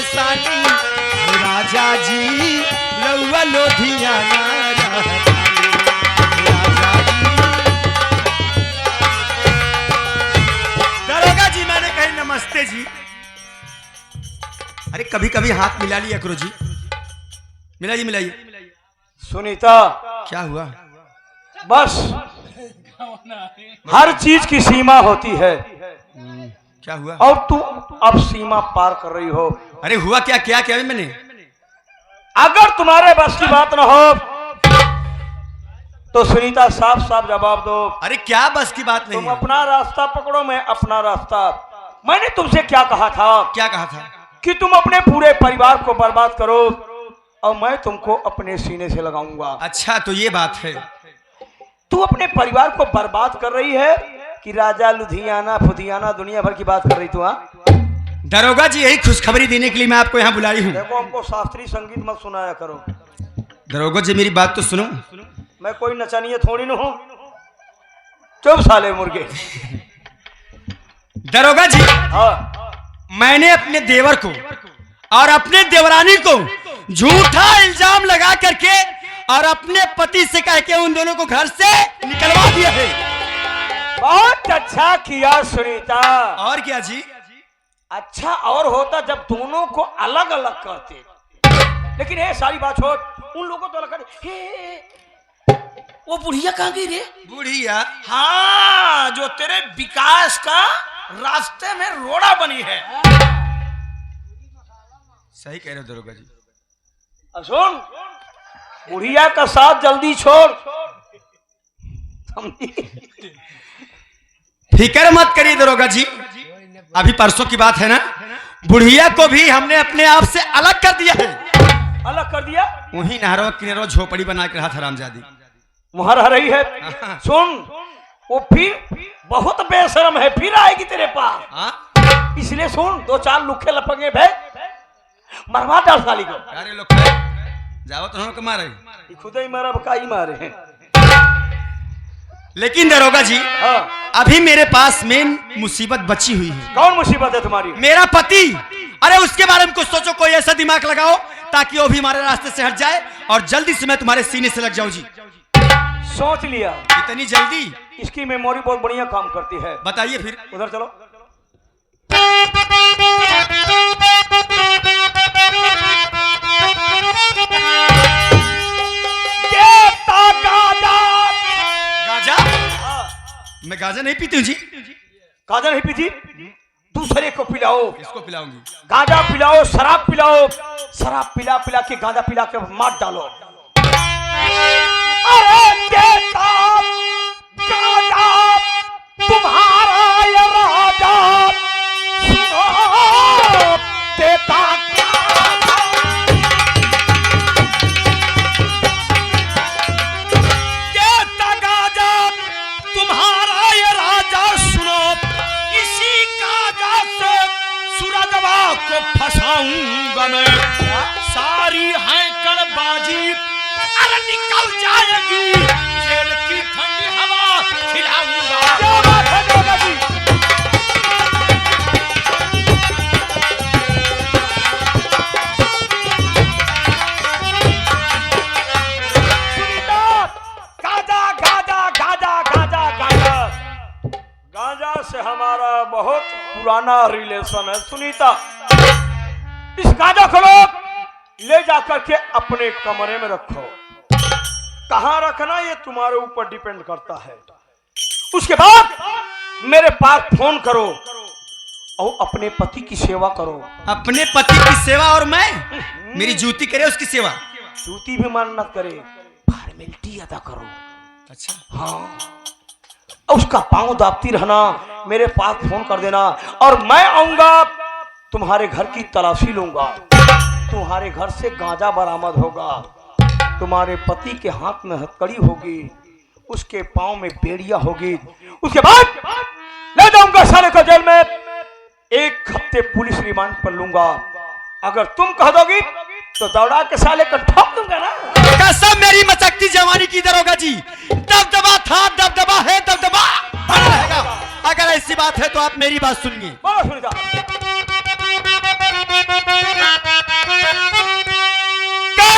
परेशानी राजा जी रउआ लुधियाना रहतानी राजा जी। दरोगा जी मैंने कही नमस्ते जी। अरे कभी कभी हाथ मिला लिया करो जी। मिलाइए मिलाइए। सुनीता क्या हुआ? बस हर चीज की सीमा होती है। क्या हुआ? और तू अब सीमा पार कर रही हो। अरे हुआ क्या? क्या क्या मैंने? अगर तुम्हारे बस की बात ना हो तो सुनीता साफ साफ जवाब दो। अरे क्या बस की बात नहीं तुम है? अपना रास्ता पकड़ो, मैं अपना रास्ता। मैंने तुमसे क्या कहा था? क्या कहा था? कि तुम अपने पूरे परिवार को बर्बाद करो और मैं तुमको अपने सीने से लगाऊंगा। अच्छा तो ये बात है। तू अपने परिवार को बर्बाद कर रही है कि राजा लुधियाना फुधियाना दुनिया भर की बात कर रही तू? दरोगा जी यही खुशखबरी देने के लिए मैं आपको यहाँ बुलाई हूँ। देखो हमको शास्त्रीय संगीत मत सुनाया करो। दरोगा जी मेरी बात तो सुनो। मैं कोई नचनिया थोड़ी न हूँ। चुप साले मुर्गे। दरोगा जी हाँ मैंने अपने देवर को और अपने देवरानी को झूठा इल्जाम लगा करके और अपने पति से कह के उन दोनों को घर से निकलवा दिया है। बहुत अच्छा किया सुनीता। और क्या जी? अच्छा और होता जब दोनों को अलग अलग करते, लेकिन ये सारी बात छोड़। उन लोगों को अलग कर। वो बुढ़िया कहाँ गई रे? बुढ़िया? हाँ, जो तेरे विकास का रास्ते में रोड़ा बनी है। सही कह रहे हो दरोगा जी। सुन, बुढ़िया का साथ जल्दी छोड़। फिक्र मत करिए दरोगा जी। अभी परसों की बात है ना, बुढ़िया को भी हमने अपने आप से अलग कर दिया है। अलग कर दिया? वही नहरों किनारों झोपड़ी बना के रहा था हरामजादी। वहां रह रही है। सुन, वो फिर बहुत बेशरम है, फिर आएगी तेरे पास। इसलिए सुन, 2-4 लुखे लपंगे भेज, मरवा डाल साली को। अरे लोग जाओ तो हमको मारे। खुद ही मारा का ही मारे हैं। लेकिन दरोगा जी हाँ। अभी मेरे पास मेन मुसीबत बची हुई है। कौन मुसीबत है तुम्हारी? मेरा पति। अरे उसके बारे में कुछ सोचो, कोई ऐसा दिमाग लगाओ ताकि वो भी हमारे रास्ते से हट जाए और जल्दी से मैं तुम्हारे सीने से लग जाऊं जी। सोच लिया? इतनी जल्दी? इसकी मेमोरी बहुत बढ़िया काम करती है। बताइए फिर। उधर चलो। गाजा? मैं गाजा नहीं पीती हूँ जी। गाजा नहीं पीती? दूसरे को पिलाओ। इसको पिलाऊंगी। गांजा पिलाओ, शराब पिलाओ। शराब पिला पिला के गांजा पिला के मार डालो। अरे देता गांजा तुम्हारा ये राजा, सुनो देता गांजा तुम्हारा ये राजा, सुनो इसी गांजा से सूरजवा को फंसाऊंगा मैं। सारी है कड़बाजी अरे निकल जाएगी, जेल की ठंडी हवा खिलाऊंगा। क्या बात है दरोगा जी? सुनीता, गांजा गांजा गांजा गांजा गांजा गांजा से हमारा बहुत पुराना रिलेशन है सुनीता। इस गांजा को लोग ले जाकर के अपने कमरे में रखो। कहां रखना ये तुम्हारे ऊपर डिपेंड करता है। उसके बाद मेरे पास फोन करो और अपने पति की सेवा करो। अपने पति की सेवा? और मैं मेरी जूती करे उसकी सेवा? जूती भी मान न करे, फॉर्मेलिटी अदा करो। अच्छा हाँ, उसका पांव दाबती रहना, मेरे पास फोन कर देना और मैं आऊंगा, तुम्हारे घर की तलाशी लूंगा। तुम्हारे घर से गांजा बरामद होगा, तुम्हारे पति के हाथ में हथकड़ी होगी, उसके पांव में बेड़िया होगी। उसके बाद ले जाऊंगा साले को जेल में, 1 हफ्ते पुलिस रिमांड पर लूंगा। अगर तुम कह दोगी तो दौड़ा के साले को ठोक दूंगा ना। कसम मेरी मचकती जवानी की दरोगा जी, दबदबा था, दबदबा है, दबदबा बना रहेगा। अगर ऐसी बात है तो आप मेरी बात सुनिए। बोलो सुनीता।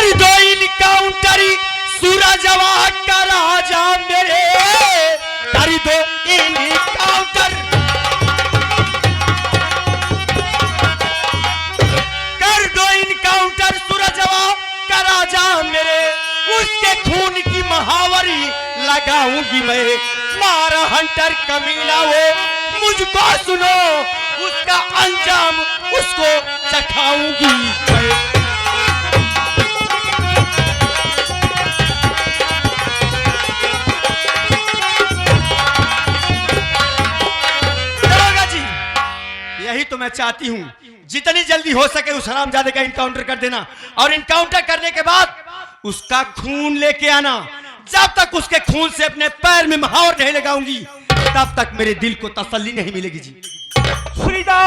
कर दो इनकाउंटर सूरजवा का राजा मेरे, कर दो इनकाउंटर, कर दो इनकाउंटर सूरजवा का राजा मेरे, उसके खून की महावरी लगाऊंगी मैं, मारा हंटर कमीना वो मुझको सुनो, उसका अंजाम उसको चखाऊंगी मैं। यही तो मैं चाहती हूँ, जितनी जल्दी हो सके उस हरामजादे का इनकाउंटर कर देना, और इनकाउंटर करने के बाद उसका खून लेके आना। जब तक उसके खून से अपने पैर में महावर नहीं लगाऊंगी तब तक मेरे दिल को तसल्ली नहीं मिलेगी जी। सुनीता,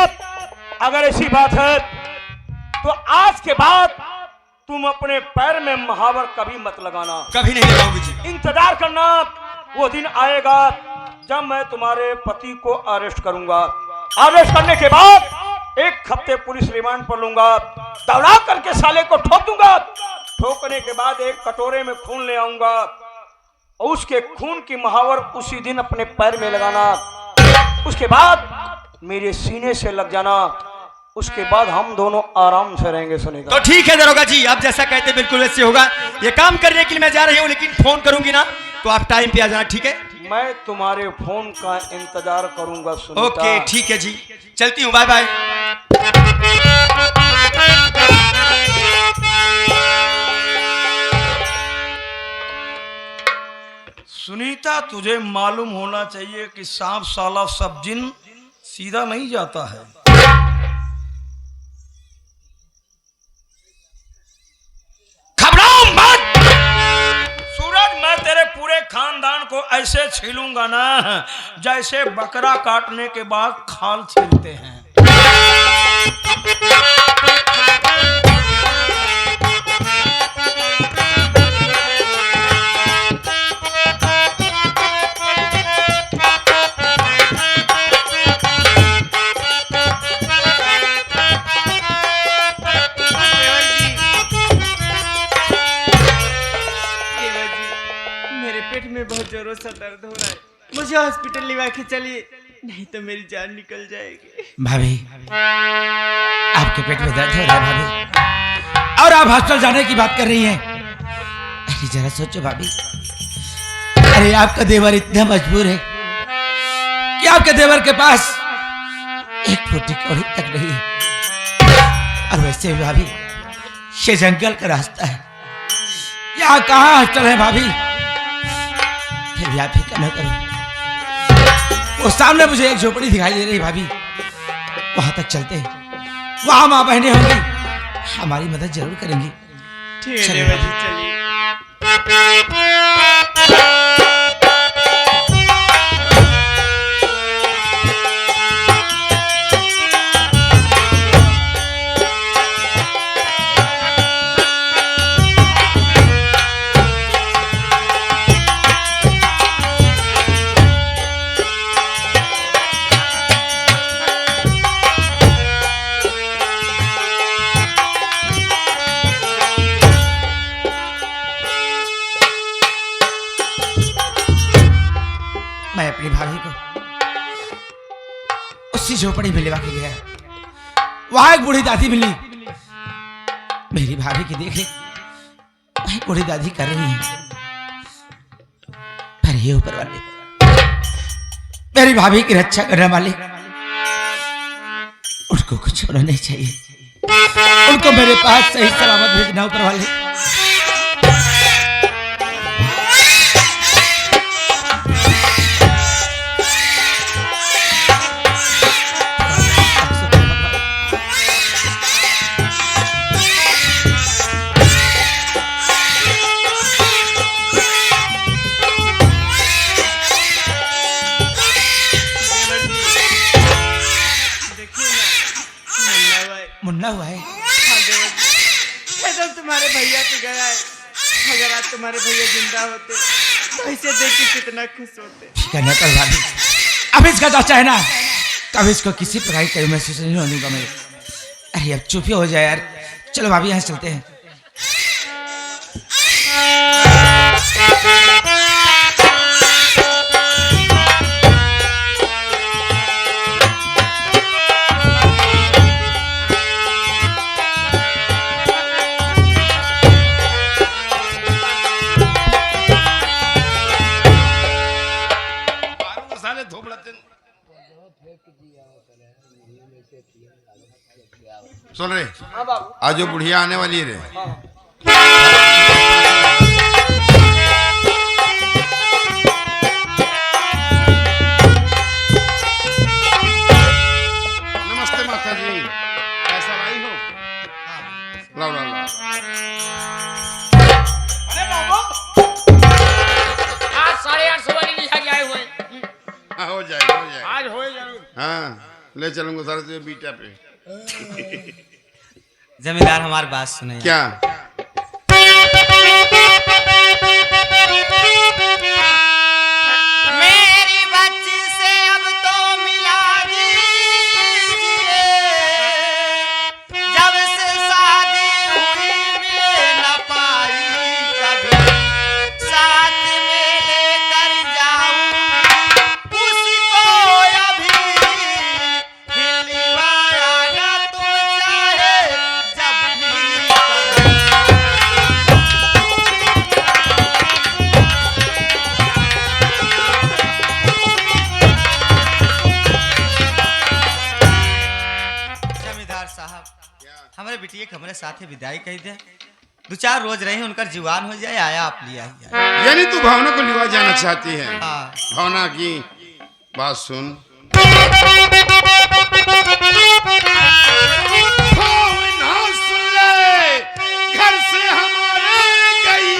अगर ऐसी बात है तो आज के बाद तुम अपने पैर में महावर कभी मत लगाना। कभी नहीं लगाऊंगी जी। इंतजार करना, वो दिन आएगा जब मैं तुम्हारे पति को अरेस्ट करूंगा। अरेस्ट करने के बाद 1 हफ्ते पुलिस रिमांड पर लूंगा, दौड़ा करके साले को ठोक दूंगा। ठोकने के बाद एक कटोरे में खून ले आऊंगा और उसके खून की महावर उसी दिन अपने पैर में लगाना। उसके बाद मेरे सीने से लग जाना, उसके बाद हम दोनों आराम से रहेंगे। सुनेगा तो ठीक है दरोगा जी, आप जैसा कहते बिल्कुल वैसे होगा। ये काम करने के लिए मैं जा रही हूँ, लेकिन फोन करूंगी ना तो आप टाइम पे आ जाना, ठीक है? मैं तुम्हारे फोन का इंतजार करूंगा सुनीता। ओके ठीक है जी, चलती हूँ, बाय बाय। सुनीता, तुझे मालूम होना चाहिए कि सांप साला सब जिन सीधा नहीं जाता है। घबराओ मत सूरज, मैं तेरे पूरे खानदान को ऐसे छीलूंगा ना जैसे बकरा काटने के बाद खाल छीलते हैं। बहुत जोरों से दर्द हो रहा है, मुझे हॉस्पिटल लेवा के चलिए, नहीं तो मेरी जान निकल जाएगी। भाभी, आपके पेट में दर्द हो रहा है भाभी, और आप हॉस्पिटल जाने की बात कर रही हैं। अरे जरा सोचो भाभी, अरे आपका देवर इतना मजबूर है कि आपके देवर के पास एक फूटी कौड़ी तक नहीं है। और वैसे भी भाभी, ये जंगल का रास्ता है, यहाँ कहाँ हॉस्पिटल है भाभी? फिर भी आप फिक्र न करो, वो सामने मुझे एक झोपड़ी दिखाई दे रही भाभी, वहां तक चलते हैं, वहां माँ बहनें होंगी, हमारी मदद जरूर करेंगी। ठीक है देवा जी, चलिए। मैं अपनी भाभी को उसी झोपड़ी में लेवा के गया, वहां एक बूढ़ी दादी मिली। मेरी भाभी की देखे वही बूढ़ी दादी कर रही है, पर ये ऊपर वाले मेरी भाभी की रक्षा करने वाले, उनको कुछ होना नहीं चाहिए, उनको मेरे पास सही सलामत भेजना ऊपर वाले। मुन्ना हुआ है। हाँ देवा जी, एकदम तुम्हारे भैया पे गया है, अगर आज तुम्हारे भैया जिंदा होते तो इसे देख के कितना खुश होते। फिक्र न कर भाभी, अब इसका चाचा है ना, कभी इसको किसी प्रकार की कमी महसूस नहीं होने दूंगा मैं। अरे अब चुप ही हो जाए यार, चलो भाभी यहाँ चलते हैं। साले थोपड़ते सुन रे। हाँ बाबू। आज जो बुढ़िया आने वाली है रे, नमस्ते माता जी, कैसा लाई हो? लाओ लाओ लाओ। अरे बाबू आज 8:30 वाली लिखा गया हुए हाँ, हो जाएगा हो जाएगा। आज होए जरूर। हाँ, ले चलूंगा सारे तुझे बीटा पे। जमींदार हमारी बात सुने। क्या? मेरी बच्ची से अब तो मिला दीजिए, जब से शादी हुई मिल न पाई कभी, साथ में लेकर जाऊं उसको अभी, दिलवाना न तुम चाहे जब भी। जमींदार साहब, हमारे बिटिया के हमारे साथ विदाई कही दे, 2-4 रोज रहे उनका जीवान हो जाए, आया आप लिया ही। यानी तू भावना को लिवा जाना चाहती है? हाँ। भावना की बात सुन। भावना सुन ले, घर से हमारे गई,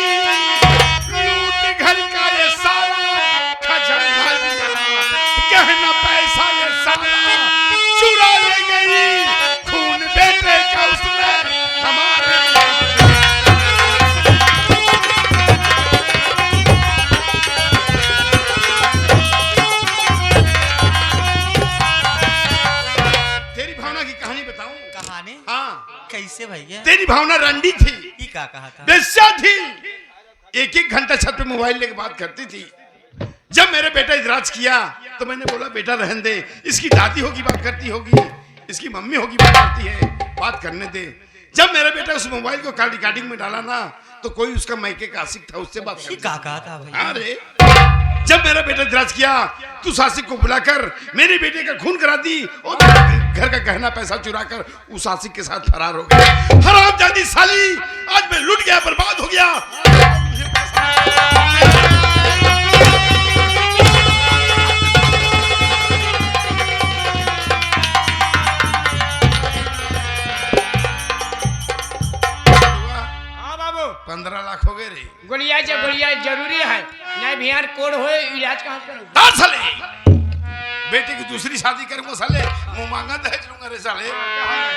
लूट घर का ये सारा खजाना लिया, गहना पैसा ये सारा चुरा ले गई, खून बेटे का उसने हमारे तेरी भावना की कहानी बताऊं? कहानी? हाँ, कैसे भैया? तेरी भावना रंडी थी, ये क्या कहा था? बेस्या थी, 1-1 घंटा छत पे मोबाइल लेके बात करती थी। जब मेरे बेटा इतराज किया तो मैंने बोला बेटा रहने दे, इसकी दादी होगी बात करती होगी, इसकी मम्मी होगी बात करती है, बात करने दे। जब मेरा बेटा उस मोबाइल को कार्ड रिकॉर्डिंग में डाला ना, तो कोई उसका मायके का आशिक था, उससे बात ये करती। क्या कहा था भैया? अरे जब मेरा बेटा इतराज किया तू आशिक को बुलाकर मेरे बेटे का खून करा दी और घर का गहना पैसा चुरा कर उस आशिक के साथ फरार हो गया। हरामजादी साली, आज मैं लुट गया, बर्बाद हो गया। हाँ बाबू, 15 लाख हो गए रे। गोलियां जरूरी है, नहीं बिहार कोड होए इलाज कहाँ करूं? हाँ साले, बेटे की दूसरी शादी करूंगा साले, मुंह मांगा दहेज लूंगा रे साले।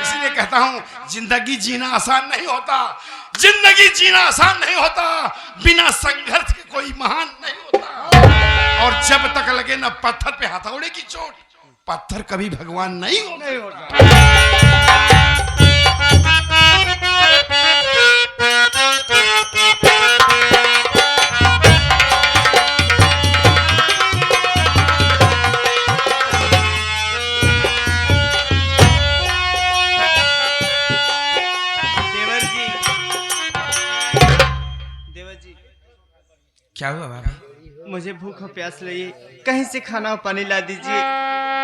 इसीलिए कहता हूँ जिंदगी जीना आसान नहीं होता, जिंदगी जीना आसान नहीं होता, बिना संघर्ष के कोई महान नहीं होता। और जब तक लगे ना पत्थर पे हथौड़े की चोट, पत्थर कभी भगवान नहीं होता। देवर जी, क्या हुआ भाभी? मुझे भूख और प्यास लगी, कहीं से खाना और पानी ला दीजिए,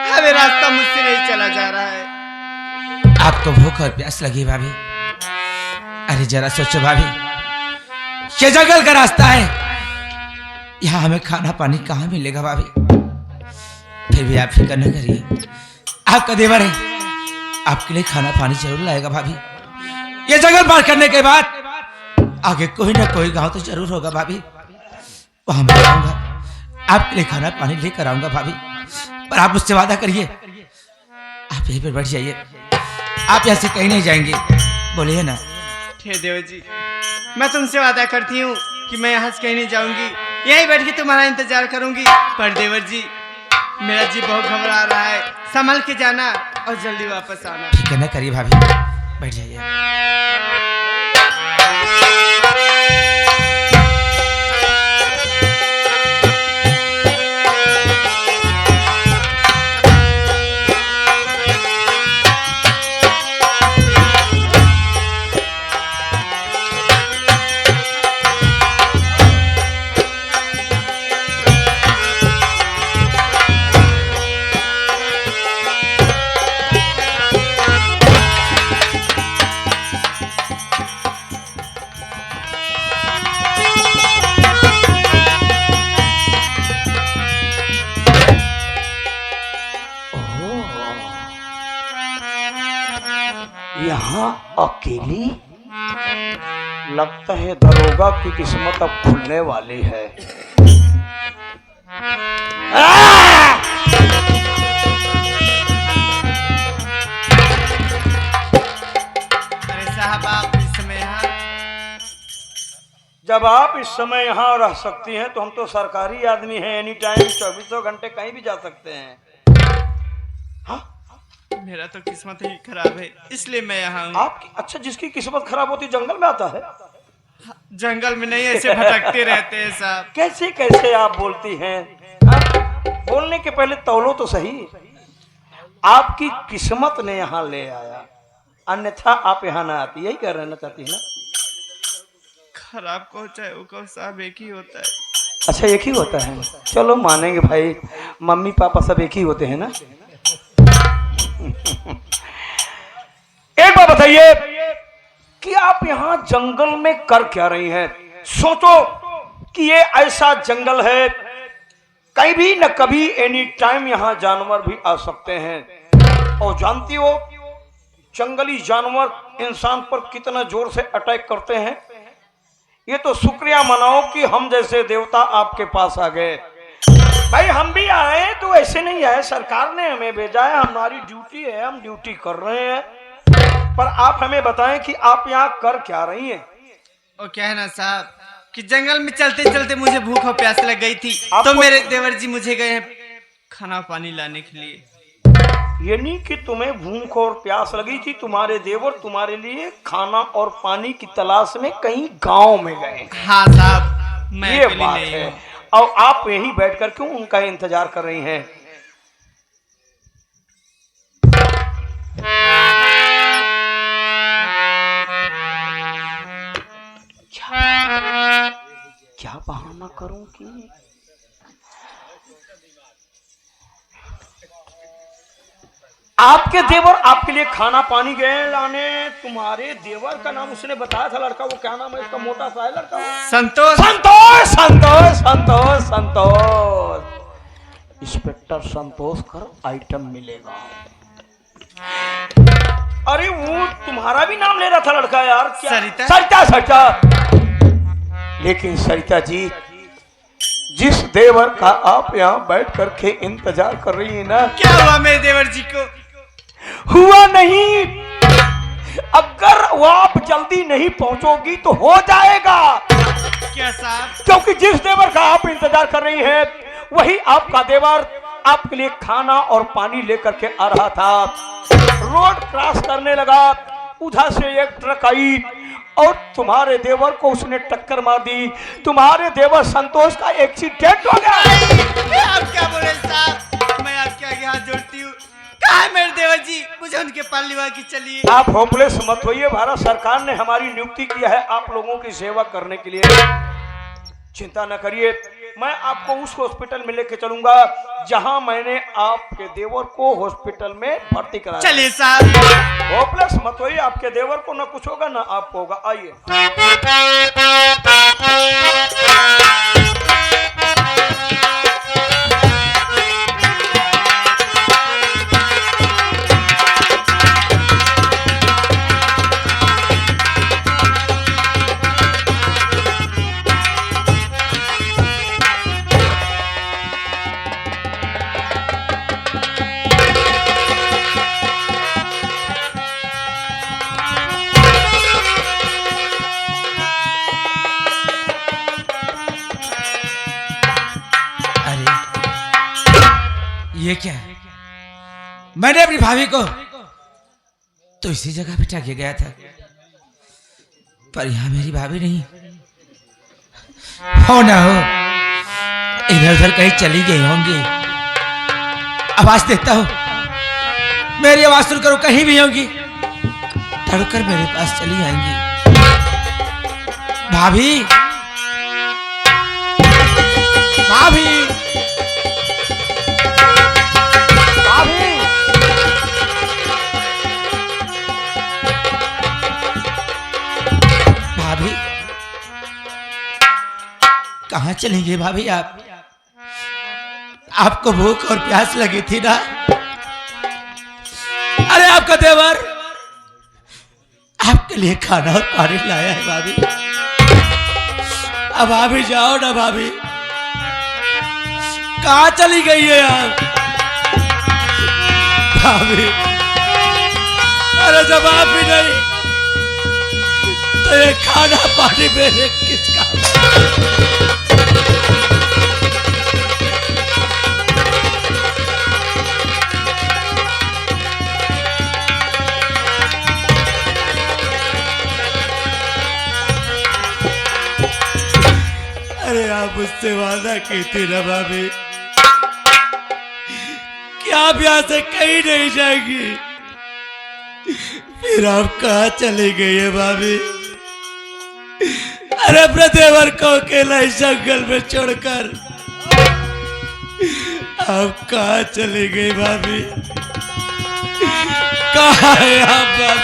हमें रास्ता मुझसे नहीं चला जा रहा है। आपको भूख और प्यास लगी भाभी? अरे जरा सोचो भाभी, ये जंगल का रास्ता है, यहाँ हमें खाना पानी कहाँ मिलेगा भाभी? फिर भी आप फिक्र न करिए, आपका देवर है, आपके लिए खाना पानी जरूर लाएगा भाभी। ये जंगल पार करने के बाद आगे कोई ना कोई गांव तो जरूर होगा भाभी, वहां मैं आऊंगा, आपके लिए खाना पानी लेकर आऊंगा भाभी। पर आप मुझसे वादा करिए, आप यहीं पर बैठ जाइए, आप यहाँ से कहीं नहीं जाएंगे, बोलिए ना। ठीक देवर जी, मैं तुमसे वादा करती हूँ कि मैं यहाँ से कहीं नहीं जाऊंगी, यहीं बैठ के तुम्हारा इंतजार करूंगी। पर देवर जी, मेरा जी बहुत घबरा रहा है, संभल के जाना और जल्दी वापस आना। फिक्र न करिए भाभी, बैठ जाइए। यहाँ अकेली? लगता है दरोगा की किस्मत अब खुलने वाली है। अरे साहब आप इस समय यहाँ? जब आप इस समय यहाँ रह सकती हैं तो हम तो सरकारी आदमी हैं, एनी टाइम 24 घंटे कहीं भी जा सकते हैं। मेरा तो किस्मत ही खराब है, इसलिए मैं यहाँ हूँ। आपकी अच्छा, जिसकी किस्मत खराब होती जंगल में आता है? जंगल में नहीं, ऐसे भटकते रहते हैं साहब। कैसे कैसे आप बोलती हैं? हाँ? बोलने के पहले तौलो तो सही। आपकी किस्मत ने यहाँ ले आया, अन्यथा आप यहाँ ना आती। यही कह रहना चाहती है ना? खराब को चाहे वो को साहब एक ही होता है। अच्छा, एक ही होता है? चलो मानेंगे भाई, मम्मी पापा सब एक ही होते हैं ना। एक बात बताइए कि आप यहाँ जंगल में कर क्या रही हैं? सोचो कि ये ऐसा जंगल है, कहीं भी न कभी एनी टाइम यहाँ जानवर भी आ सकते हैं। और जानती हो जंगली जानवर इंसान पर कितना जोर से अटैक करते हैं? ये तो शुक्रिया मनाओ कि हम जैसे देवता आपके पास आ गए। भाई हम भी आए तो ऐसे नहीं आए, सरकार ने हमें भेजा है, हमारी ड्यूटी है, हम ड्यूटी कर रहे हैं। पर आप हमें बताएं कि आप यहाँ कर क्या रही हैं? और क्या है ना साहब कि जंगल में चलते चलते मुझे भूख और प्यास लग गई थी, तो आपको- मेरे देवर जी मुझे गए हैं खाना पानी लाने के लिए। यानी कि तुम्हें भूख और प्यास लगी थी, तुम्हारे देवर तुम्हारे लिए खाना और पानी की तलाश में कहीं गांव में गए। हाँ साहब, मैं ये अकेली बात नहीं है। हूँ। और आप यहीं बैठकर क्यों उनका इंतजार कर रही हैं? क्या बहाना करूं कि आपके देवर आपके लिए खाना पानी गए लाने? तुम्हारे देवर का नाम उसने बताया था, लड़का वो क्या नाम है उसका, मोटा सा है लड़का? संतोष। संतोष संतोष संतोष संतोष, इंस्पेक्टर संतोष कर आइटम मिलेगा। अरे वो तुम्हारा भी नाम ले रहा था लड़का यार, क्या? सरिता? सरिता सरिता। लेकिन सरिता जी, जिस देवर का आप यहाँ बैठ करके इंतजार कर रही है ना, क्या हुआ मेरे देवर जी को? हुआ नहीं। अगर वो आप जल्दी नहीं पहुंचोगी तो हो जाएगा। क्या साहब? क्योंकि जिस देवर का आप इंतजार कर रही हैं वही आपका देवर आपके लिए खाना और पानी लेकर के आ रहा था। रोड क्रॉस करने लगा, उधर से एक ट्रक आई और तुम्हारे देवर को उसने टक्कर मार दी। तुम्हारे देवर संतोष का एक्सीडेंट हो गया। आप क्या बोले साहब? मैं आपके आगे हाथ जोड़ती हूँ। कहाँ है मेरे देवर जी? मुझे उनके पास लिवा के चलिए। आप होपलेस मत होइए, भारत सरकार ने हमारी नियुक्ति किया है आप लोगों की सेवा करने के लिए। चिंता न करिए, मैं आपको उस हॉस्पिटल में लेके चलूंगा जहां मैंने आपके देवर को हॉस्पिटल में भर्ती कराया। चलिए साहब। होपलेस मत होइए, आपके देवर को ना कुछ होगा ना आपको होगा। आइए। ये क्या है? मैंने अपनी भाभी को तो इसी जगह बिठा के गया था, पर यहां मेरी भाभी नहीं। हो ना हो इधर उधर कहीं चली गई होंगी। आवाज देता हूं, मेरी आवाज सुनकर वो कहीं भी होंगी, तड़कर मेरे पास चली आएंगी। भाभी, भाभी, भाभी कहाँ चली गई भाभी? आपको भूख और प्यास लगी थी ना? अरे आपका देवर आपके लिए खाना और पानी लाया है भाभी। अब भाभी जाओ ना भाभी, कहाँ चली गई है आप भाभी? अरे जब आप ही नहीं तो ये खाना पानी मेरे किसका? अरे आप मुझसे वादा की थी ना भाभी कि आप यहां से कहीं नहीं जाएंगी, फिर आप कहाँ चली गई है भाभी? अरे अपने देवर को अकेला इस जंगल में छोड़कर आप कहाँ चली गई भाभी? कहाँ है आप भाभी?